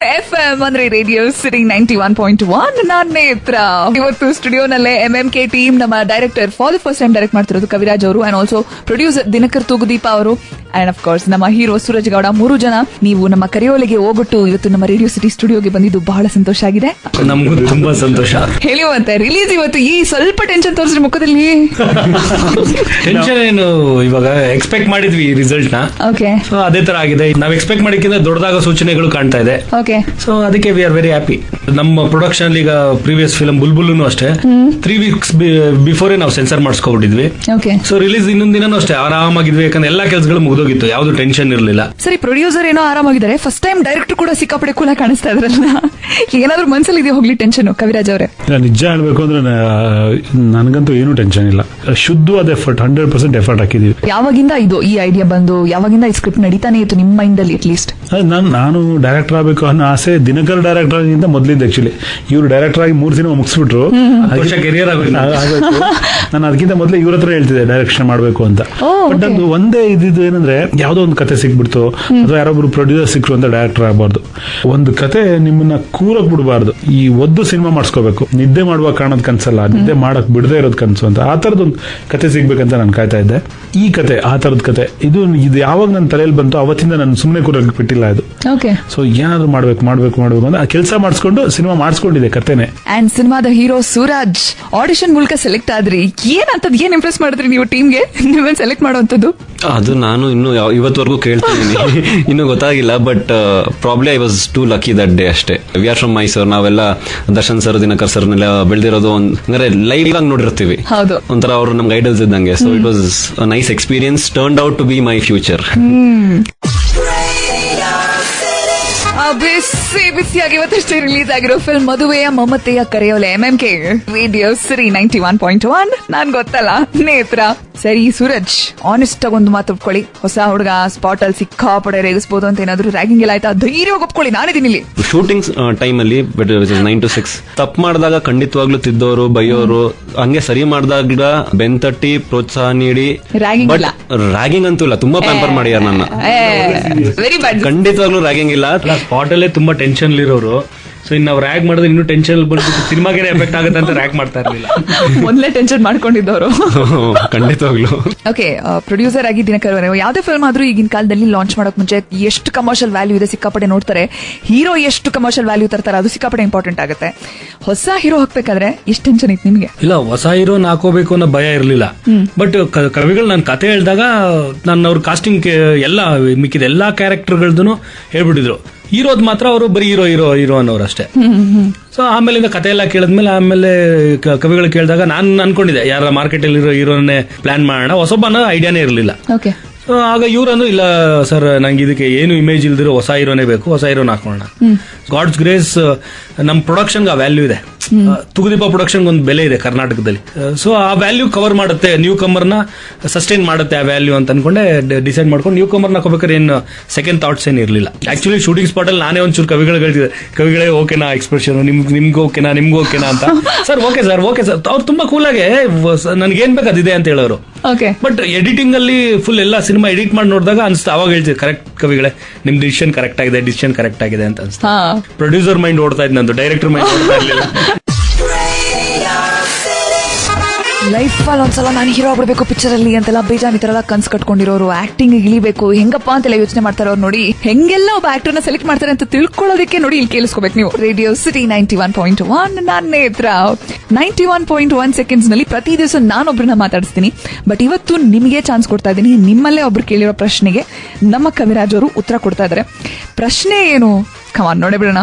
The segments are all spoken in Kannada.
FM ಅಂದ್ರೆ ರೇಡಿಯೋ ಸಿಟಿ 91.1 ನಾನ್ ನೇತ್ರ. ಇವತ್ತು ಸ್ಟುಡಿಯೋನಲ್ಲೇ MMK ಟೀಮ್ ನಮ್ಮ director for the first time direct ಮಾಡ್ತಿರೋದು ಕವಿರಾಜ್ ಅವರು and also producer Dinakar Thoogudeepa ಅವರು ಅಂಡ್ ಆಫ್ ಕೋರ್ಸ್ ನಮ್ಮ ಹೀರೋ ಸೂರಜ್ ಗೌಡ. 3 ಜನ ನೀವು ನಮ್ಮ ಕರೆಯೋಲೆಗೆ ಹೋಗ್ಬಿಟ್ಟು ಇವತ್ತು ನಮ್ಮ ರೇಡಿಯೋ ಸಿಟಿ ಸ್ಟುಡಿಯೋಗೆ ಬಂದಿದ್ದು ಬಹಳ ಸಂತೋಷ ಆಗಿದೆ. ನಮಗೂ ತುಂಬಾ ಸಂತೋಷ. ಹೇಳಿವಂತೆ ರಿಲೀಸ್ ಇವತ್ತು ಈ ಸ್ವಲ್ಪ ಟೆನ್ಷನ್ ತೋರಿಸ್ರಿ ಮುಖದಲ್ಲಿ. ಟೆನ್ಷನ್ ಏನು, ಇವಾಗ ಎಕ್ಸ್ಪೆಕ್ಟ್ ಮಾಡಿದ್ವಿ ರಿಸಲ್ಟ್ ನ. ಓಕೆ, ಸೊ ಅದೇ ತರ ಆಗಿದೆ. ನಾವ್ ಎಕ್ಸ್ಪೆಕ್ಟ್ ಮಾಡಿಕ್ಕಿಂತ ದೊಡ್ಡದಾಗ ಸೂಚನೆಗಳು ಕಾಣ್ತಾ ಇದೆ. ಓಕೆ, ಸೊ ಅದಕ್ಕೆ ವಿ ಆರ್ ವೆರಿ ಹ್ಯಾಪಿ. ನಮ್ಮ ಪ್ರೊಡಕ್ಷನ್ ಈಗ ಪ್ರೀವಿಯಸ್ ಫಿಲ್ಮ್ ಬುಲ್ಬುಲ್ನು ಅಷ್ಟೇ 3 ವೀಕ್ಸ್ ಬಿಫೋರ್ ನಾವು ಸೆನ್ಸರ್ ಮಾಡಿಸ್ಕೊಂಡಿದ್ವಿ. ಓಕೆ, ಸೊ ರಿಲೀಸ್ ಇನ್ನೊಂದ್ ದಿನನೂ ಅಷ್ಟೇ ಆರಾಮಾಗಿದ್ವಿ, ಯಾಕಂದ್ರೆ ಎಲ್ಲಾ ಕೆಲಸಗಳು ಮುಗಿದೋಗಿತ್ತು, ಯಾವ್ದು ಟೆನ್ಷನ್ ಇರಲಿಲ್ಲ. ಸರಿ, ಪ್ರೊಡ್ಯೂಸರ್ ಏನೋ ಆರಾಮಾಗಿದ್ದಾರೆ, ಫಸ್ಟ್ ಟೈಮ್ ಡೈರೆಕ್ಟರ್ ಕೂಡ ಸಿಕ್ಕಾಪಡೆ ಕೂಲ ಕಾಣಿಸ್ತಾ ಇದ್ರಲ್ಲ, ಏನಾದ್ರು ಮನ್ಸಲ್ಲಿ ಇದೆಯಾ ಹೋಗ್ಲಿ ಟೆನ್ಷನ್? ಕವಿರಾಜ್ ಅವರೇ, ನಿಜ ಹೇಳ್ಬೇಕು ಅಂದ್ರೆ ನನಗಂತೂ ಏನು ಟೆನ್ಷನ್ ಇಲ್ಲ. ಶುದ್ಧವಾದ ಎಫರ್ಟ್, 100% ಎಫರ್ಟ್ ಹಾಕಿದೀವಿ. ಯಾವಾಗಿಂದ ಇದು ಈ ಐಡಿಯಾ ಬಂದು, ಯಾವಾಗಿಂದ ಈ ಸ್ಕ್ರಿಪ್ಟ್ ನಡೀತಾನೆ ಇತ್ತು ನಿಮ್ಮ ಮೈಂಡ್ ಅಲ್ಲಿ? ಅಟ್ ಲೀಸ್ಟ್ ನಾನು ಡೈರೆಕ್ಟರ್ ಆಗಬೇಕು ಅನ್ನೋ ಆಸೆ ದಿನಕರ್ ಡೈರೆಕ್ಟರ್ ಆಗಿಂತ ಮೊದಲಿದ್ದ. ಆಕ್ಚುಲಿ ಇವ್ರು ಡೈರೆಕ್ಟರ್ ಆಗಿ 3 ಸಿನಿಮಾ ಮುಗಿಸ್ಬಿಟ್ರು, ಕೆರಿಯರ್ ಆಗಬೇಕು. ನಾನು ಅದಕ್ಕಿಂತ ಮೊದಲೇ ಇವ್ರ ಹತ್ರ ಹೇಳ್ತಿದ್ದೆ ಡೈರೆಕ್ಷನ್ ಮಾಡಬೇಕು ಅಂತ. ಬಟ್ ಅದು ಒಂದೇ ಇದ್ದಿದ್ದು ಏನಂದ್ರೆ, ಯಾವ್ದೋ ಒಂದು ಕತೆ ಸಿಕ್ಬಿಡ್ತು ಅಥವಾ ಯಾರೊಬ್ರು ಪ್ರೊಡ್ಯೂಸರ್ ಸಿಕ್ರು ಅಂತ ಡೈರೆಕ್ಟರ್ ಆಗಬಾರ್ದು. ಒಂದು ಕತೆ ನಿಮ್ಮನ್ನ ಕೂರಕ್ ಬಿಡಬಾರ್ದು. ಈ ಒದ್ದು ಸಿನಿಮಾ ಮಾಡಿಸ್ಕೋಬೇಕು. ನಿದ್ದೆ ಮಾಡುವ ಕಾರಣದ ಕನ್ಸಲ್ಲ, ನಿದ್ದೆ ಮಾಡಕ್ ಬಿಡದೇ ಇರೋದ್ ಕನ್ಸು ಅಂತ. ಆ ತರದೊಂದು ಕತೆ ಸಿಗ್ಬೇಕಂತ ನಾನು ಕಾಯ್ತಾ ಇದ್ದೆ. ಈ ಕತೆ ಆ ತರದ ಕತೆ ಇದು ಯಾವಾಗ ನನ್ನ ತಲೆಯಲ್ಲಿ ಬಂತು ಅವತ್ತಿಂದ ನಾನು ಸುಮ್ಮನೆ ಕೂರಕ್ ಬಿಟ್ಟಿಲ್ಲ ಇದು. ಸೊ ಏನಾದ್ರು ಮಾಡ್ಬೇಕು ಅಂತ ಆ ಕೆಲಸ ಮಾಡಿಸ್ಕೊಂಡು ಸಿನಿಮಾ ಮಾಡಿಸ್ಕೊಂಡಿದೆ ಕತೆನೆ. ಅಂಡ್ ಸಿನಿಮಾದ ಹೀರೋ ಸೂರಜ್ ಆಡಿಷನ್ ಮೂಲಕ ಸೆಲೆಕ್ಟ್ ಆದ್ರಿ. ಏನ್ ಇಂಪ್ರೆಸ್ ಮಾಡಿದ್ರಿ ನೀವು ಟೀಮ್ಗೆ ನೀವೇನ್ ಸೆಲೆಕ್ಟ್ ಮಾಡುವಂತದ್ದು? ಅದು ನಾನು ಇನ್ನು ಇವತ್ತವರೆಗೂ ಕೇಳ್ತಿದ್ದೀನಿ, ಇನ್ನು ಗೊತ್ತಾಗಿಲ್ಲ. But probably I was too lucky that day ಅಷ್ಟೇ. ವಿ ಆರ್ ಫ್ರಮ್ ಮೈಸೂರು, ನಾವೆಲ್ಲ ದರ್ಶನ್ ಸರ್, ದಿನಕರ್ ಸರ್ನೆಲ್ಲ ಬೆಳೆದಿರೋದು ಅಂದ್ರೆ ಲೈವ್ ಆಗಿ ನೋಡಿರ್ತೀವಿ. ಒಂಥರ ಅವರು ನಮ್ಗೆ ಐಡಲ್ಸ್ ಇದ್ದಂಗೆ. So it was a nice experience, turned out to be my future. ಬಿಸಿಯಾಗಿ ಇವತ್ತಷ್ಟೇ ರಿಲೀಸ್ ಆಗಿರೋ film Maduveya Mamateya Kareyole MMK radio city 91.1. ನಾನ್ ಗೊತ್ತಲ್ಲ ನೇತ್ರ. ಸರಿ ಸೂರಜ್, ಆನೆಸ್ಟ್ ಆಗಿ ಒಂದು ಮಾತು ಒಪ್ಕೊಳ್ಳಿ, ಹೊಸ ಹುಡುಗ ಸ್ಪಾಟ್ ಅಲ್ಲಿ ಸಿಕ್ಕಾಪಡೆ ರೇಗಿಸಬಹುದು ಅಂತ ಏನಾದ್ರು ರ್ಯಾಗಿಂಗ್ ಎಲ್ಲ ಆಯ್ತಾ? ಧೈರ್ಯವಾಗಿ ಒಪ್ಕೊಳ್ಳಿ, ನಾನಿದ್ದೀನಿ ಇಲ್ಲಿ. ಶೂಟಿಂಗ್ ಟೈಮ್ ಅಲ್ಲಿ 9 to 6 ತಪ್ಪು ಮಾಡಿದಾಗ ಖಂಡಿತವಾಗ್ಲೂ ತಿದ್ದೋರು ಬೈಯೋರು, ಹಂಗೆ ಸರಿ ಮಾಡಿದಾಗ ಬೆಂತಟ್ಟಿ ಪ್ರೋತ್ಸಾಹ ನೀಡಿ. ಬಟ್ ರ್ಯಾಗಿಂಗ್ ಅಂತೂ ಇಲ್ಲ, ತುಂಬಾ ಪ್ಯಾಂಪರ್ ಮಾಡ್ಯಾರ ನನ್ನ. Very bad. ಖಂಡಿತವಾಗ್ಲೂ ರ್ಯಾಗಿಂಗ್ ಇಲ್ಲ. ಸ್ಪಾಟ್ ಅಲ್ಲೇ ತುಂಬಾ ಟೆನ್ಷನ್ ಇರೋರು. ಸೊ ಇನ್ನು ನಾವು ರ್ಯಾಗ್ ಮಾಡಿದ್ರೆ ಇನ್ನೂ ಟೆನ್ಷನ್ ಬಂದ್ಬಿಟ್ಟು ಸಿನಿಮಾಗೆ ಎಫೆಕ್ಟ್ ಆಗುತ್ತೆ ಅಂತ ರ್ಯಾಗ್ ಮಾಡ್ತಾ ಇರಲಿಲ್ಲ. ಮೊದಲೇ ಟೆನ್ಷನ್ ಮಾಡ್ಕೊಂಡಿದ್ದವರು. ಖಂಡಿತವಾಗ್ಲು. ಓಕೆ, ಪ್ರೊಡ್ಯೂಸರ್ ಆಗಿ ದಿನಕರ್ ಅವರೇ, ಯಾವ್ದೇ ಫಿಲ್ಮ್ ಆದ್ರೂ ಈಗಿನ ಕಾಲದಲ್ಲಿ ಲಾಂಚ್ ಮಾಡೋಕ್ ಮುಂಚೆ ಎಷ್ಟು ಕಮರ್ಷಿಯಲ್ ವ್ಯಾಲ್ಯೂ ಇದೆ ಸಿಕ್ಕಾಪಟ್ಟೆ ನೋಡ್ತಾರೆ. ಹೀರೋ ಎಷ್ಟು ಕಮರ್ಷಿಯಲ್ ವ್ಯಾಲ್ಯೂ ತರ್ತಾರೆ, ಅದು ಸಿಕ್ಕಾಪಟ್ಟೆ ಇಂಪಾರ್ಟೆಂಟ್ ಆಗುತ್ತೆ. ಹೊಸ ಹೀರೋ ಹಾಕ್ಬೇಕಾದ್ರೆ ಎಷ್ಟು ಟೆನ್ಷನ್ ಇತ್ತು ನಿಮ್ಗೆ? ಇಲ್ಲ, ಹೊಸ ಹೀರೋನ್ ಹಾಕೋಬೇಕು ಅನ್ನೋ ಭಯ ಇರಲಿಲ್ಲ. ಬಟ್ ಕವಿಗಳು ನಾನು ಕತೆ ಹೇಳಿದಾಗ ನಾನು ಅವ್ರ ಕಾಸ್ಟಿಂಗ್ ಎಲ್ಲ ಮಿಕ್ಕಿದ ಎಲ್ಲಾ ಕ್ಯಾರೆಕ್ಟರ್ಗಳದ್ದು ಹೇಳ್ಬಿಟ್ಟಿದ್ರು. ಹೀರೋದ್ ಮಾತ್ರ ಅವರು ಬರೀ ಹೀರೋ ಅನ್ನೋರು ಅಷ್ಟೇ. ಸೊ ಆಮೇಲಿಂದ ಕತೆ ಎಲ್ಲ ಕೇಳಿದ್ಮೇಲೆ ಆಮೇಲೆ ಕವಿಗಳು ಕೇಳಿದಾಗ ನಾನು ಅನ್ಕೊಂಡಿದ್ದೆ ಯಾರ ಮಾರ್ಕೆಟ್ ಅಲ್ಲಿ ಇರೋ ಹೀರೋನೇ ಪ್ಲಾನ್ ಮಾಡೋಣ, ಹೊಸೊಬ್ಬ ಐಡಿಯಾನೇ ಇರಲಿಲ್ಲ. ಸೊ ಆಗ ಇವ್ರನ್ನು ಇಲ್ಲ ಸರ್, ನಂಗೆ ಇದಕ್ಕೆ ಏನು ಇಮೇಜ್ ಇಲ್ದಿರೋ ಹೊಸ ಹೀರೋನೇ ಬೇಕು, ಹೊಸ ಹೀರೋನ ಹಾಕೋಣ. ಗಾಡ್ಸ್ ಗ್ರೇಸ್ ನಮ್ ಪ್ರೊಡಕ್ಷನ್ ಆ ವ್ಯಾಲ್ಯೂ ಇದೆ. ತುಗುದೀಪ ಪ್ರೊಡಕ್ಷನ್ ಒಂದು ಬೆಲೆ ಇದೆ ಕರ್ನಾಟಕದಲ್ಲಿ. ಸೊ ಆ ವ್ಯಾಲ್ಯೂ ಕವರ್ ಮಾಡುತ್ತೆ, ನ್ಯೂ ಕಮರ್ನ ಸಸ್ಟೈನ್ ಮಾಡುತ್ತೆ ಆ ವ್ಯಾಲ್ಯೂ ಅಂತ ಅನ್ಕೊಂಡೆ ಡಿಸೈಡ್ ಮಾಡ್ಕೊಂಡು ನ್ಯೂ ಕಮರ್ನ ಹಾಕೋಬೇಕಾದ್ರೆ ಏನು ಸೆಕೆಂಡ್ ಥಾಟ್ಸ್ ಏನ್ ಇರಲಿಲ್ಲ. ಆಕ್ಚುಲಿ ಶೂಟಿಂಗ್ ಸ್ಪಾಟ್ ಅಲ್ಲಿ ನಾನೇ ಒಂಚೂರು ಕವಿಗಳು ಹೇಳ್ತಿದ್ದೆ, ಕವಿಗಳೇ ಓಕೆನಾ ಎಕ್ಸ್ಪ್ರೆಷನ್, ನಿಮ್ಗೆ ಓಕೆನಾ ಅಂತ. ಸರ್ ಓಕೆ ಸರ್ ಅವ್ರು ತುಂಬಾ ಕೂಲಾಗೆ ನನ್ಗೇನ್ ಬೇಕು ಅದಿದೆ ಅಂತ ಹೇಳೋರು. ಬಟ್ ಎಡಿಟಿಂಗ್ ಅಲ್ಲಿ ಫುಲ್ ಎಲ್ಲ ಸಿನಿಮಾ ಎಡಿಟ್ ಮಾಡಿ ನೋಡಿದಾಗ ಅನ್ಸ್ತಾ, ಅವಾಗ ಹೇಳ್ತೀವಿ ಕರೆಕ್ಟ್ ಕವಿಗಳೇ ನಿಮ್ ಡಿಸಿಷನ್ ಕರೆಕ್ಟ್ ಆಗಿದೆ ಅಂತ ಅನ್ಸ್ತಾ. ಪ್ರೊಡ್ಯೂಸರ್ ಮೈಂಡ್ ಓಡ್ತಾ ಇದ್ ನಂದು, ಡೈರೆಕ್ಟರ್ ಮೈಂಡ್ ಓಡ್ತಾ ಇರ್ಲಿಲ್ಲ. ಲೈಫ್ ಅಲ್ಲಿ ಒಂದ್ಸಲ ನಾನು ಹೀರೋ ಆಗ್ಬಿಡ್ಬೇಕು ಪಿಕ್ಚರ್ ಅಲ್ಲಿ ಅಂತೆಲ್ಲ ಬೇಜಾನ್ ಈ ತರ ಎಲ್ಲ ಕನ್ಸ್ ಕಟ್ಕೊಂಡಿರೋರು, ಆಕ್ಟಿಂಗ್ ಇಳಿಬೇಕು ಹೆಂಗಪ್ಪ ಅಂತೆಲ್ಲ ಯೋಚನೆ ಮಾಡ್ತಾರೆ ಅವ್ರು. ನೋಡಿ ಹೆಂಗೆಲ್ಲ ಒಬ್ಬ ಆಕ್ಟರ್ ನ ಸೆಲೆಕ್ಟ್ ಮಾಡ್ತಾರೆ ಅಂತ ತಿಳ್ಕೊಳ್ಳೋದಕ್ಕೆ ನೋಡಿ ಇಲ್ಲಿ ಕೇಳಿಸ್ಕೋಬೇಕು ನೀವು. ರೇಡಿಯೋ ಸಿಟಿ 91.1 ನಾನ್ ನೇತ್ರ. 91.1 ಸೆಕೆಂಡ್ಸ್ ನಲ್ಲಿ ಪ್ರತಿ ದಿವಸ ನಾನೊಬ್ರನ್ನ ಮಾತಾಡಿಸ್ತೀನಿ. ಬಟ್ ಇವತ್ತು ನಿಮಗೆ ಚಾನ್ಸ್ ಕೊಡ್ತಾ ಇದ್ದೀನಿ. ನಿಮ್ಮಲ್ಲೇ ಒಬ್ರು ಕೇಳಿರೋ ಪ್ರಶ್ನೆಗೆ ನಮ್ಮ ಕವಿರಾಜ್ ಅವರು ಉತ್ತರ ಕೊಡ್ತಾ ಇದಾರೆ. ಪ್ರಶ್ನೆ ಏನು? ಕಮಾನ್ ನೋಡೇ ಬಿಡೋಣ.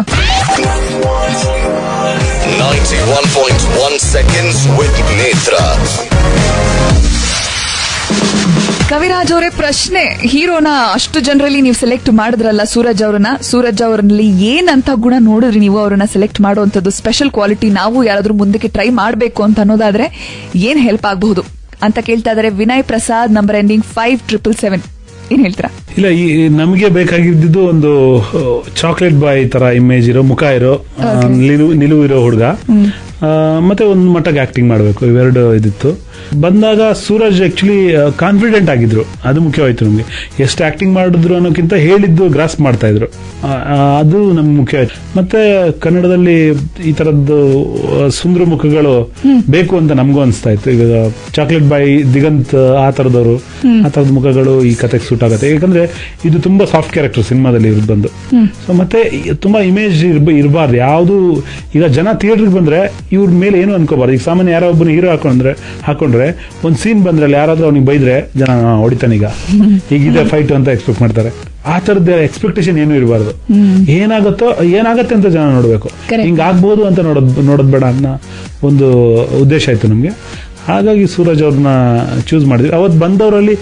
91.1 seconds with Netra. ಕವಿರಾಜ್ ಅವರೇ, ಪ್ರಶ್ನೆ, ಹೀರೋನ ಅಷ್ಟು ಜನರಲ್ಲಿ ನೀವು ಸೆಲೆಕ್ಟ್ ಮಾಡಿದ್ರಲ್ಲ ಸೂರಜ್ ಅವರಲ್ಲಿ ಏನಂತ ಗುಣ ನೋಡಿದ್ರಿ ನೀವು ಅವರನ್ನ ಸೆಲೆಕ್ಟ್ ಮಾಡುವಂತದ್ದು? ಸ್ಪೆಷಲ್ ಕ್ವಾಲಿಟಿ ನಾವು ಯಾರಾದ್ರೂ ಮುಂದಕ್ಕೆ ಟ್ರೈ ಮಾಡಬೇಕು ಅಂತ ಅನ್ನೋದಾದ್ರೆ ಏನ್ ಹೆಲ್ಪ್ ಆಗಬಹುದು ಅಂತ ಕೇಳ್ತಾ ಇದಾರೆ ವಿನಯ್ ಪ್ರಸಾದ್, ನಂಬರ್ ಎಂಡಿಂಗ್ 5777. ಏನ್ ಹೇಳ್ತೀರಾ? ಇಲ್ಲ, ಈ ನಮಗೆ ಬೇಕಾಗಿದ್ದು ಒಂದು ಚಾಕ್ಲೇಟ್ ಬಾಯ್ ತರ ಇಮೇಜ್ ಇರೋ, ಮುಖ ಇರೋ, ನಿಲುವು ಇರೋ ಹುಡುಗ. ಮತ್ತೆ ಒಂದು ಮಟ್ಟಕ್ಕೆ ಆಕ್ಟಿಂಗ್ ಮಾಡಬೇಕು, ಇವೆರಡು ಇದಿತ್ತು. ಬಂದಾಗ ಸೂರಜ್ ಆಕ್ಚುಲಿ ಕಾನ್ಫಿಡೆಂಟ್ ಆಗಿದ್ರು, ಅದು ಮುಖ್ಯವಾಯ್ತು ನಮ್ಗೆ. ಎಷ್ಟು ಆಕ್ಟಿಂಗ್ ಮಾಡಿದ್ರು ಅನ್ನೋಕ್ಕಿಂತ ಹೇಳಿದ್ದು ಗ್ರಾಸ್ ಮಾಡ್ತಾ ಇದ್ರು, ಅದು ನಮ್ಗೆ ಮುಖ್ಯವಾಯ್ತು. ಮತ್ತೆ ಕನ್ನಡದಲ್ಲಿ ಈ ತರದ್ದು ಸುಂದರ ಮುಖಗಳು ಬೇಕು ಅಂತ ನಮಗೂ ಅನಿಸ್ತಾ ಇತ್ತು. ಈಗ ಚಾಕ್ಲೇಟ್ ಬಾಯಿ, ದಿಗಂತ್, ಆ ತರದವರು, ಆ ತರದ ಮುಖಗಳು ಈ ಕತೆಗೆ ಸೂಟ್ ಆಗುತ್ತೆ. ಯಾಕಂದ್ರೆ ಇದು ತುಂಬಾ ಸಾಫ್ಟ್ ಕ್ಯಾರೆಕ್ಟರ್ ಸಿನಿಮಾದಲ್ಲಿ ಇರೋದು ಬಂದು. ಸೊ ಮತ್ತೆ ತುಂಬಾ ಇಮೇಜ್ ಇರಬಾರ್ದು ಯಾವುದು. ಈಗ ಜನ ಥಿಯೇಟರ್ಗೆ ಬಂದ್ರೆ ಇವ್ರ ಮೇಲೆ ಏನು ಅನ್ಕೋಬಾರ್ದು. ಈಗ ಸಾಮಾನ್ಯ ಯಾರೋ ಒಬ್ಬನ ಹೀರೋ ಹಾಕೊಂಡ್ರೆ ಒಂದು ಸೀನ್ ಬಂದ್ರೆ ಅಲ್ಲಿ ಯಾರಾದ್ರೂ ಅವ್ನಿಗೆ ಬೈದ್ರೆ ಜನ ಹೊಡಿತಾನೀಗ, ಈಗಿದೆ ಫೈಟ್ ಅಂತ ಎಕ್ಸ್ಪೆಕ್ಟ್ ಮಾಡ್ತಾರೆ. ಆ ತರದ ಎಕ್ಸ್ಪೆಕ್ಟೇಷನ್ ಏನು ಇರಬಾರ್ದು. ಏನಾಗತ್ತೆ ಅಂತ ಜನ ನೋಡ್ಬೇಕು, ಹಿಂಗಾಗ್ಬೋದು ಅಂತ ನೋಡೋದ್ ಬೇಡ ಅನ್ನೋ ಒಂದು ಉದ್ದೇಶ ಆಯ್ತು ನಮ್ಗೆ. ಹಾಗಾಗಿ ಸೂರಜ್ ಅವ್ರನ್ನ ಚೂಸ್ ಮಾಡಿದ್ವಿ. ಅವತ್ತು ಬಂದವರಲ್ಲಿ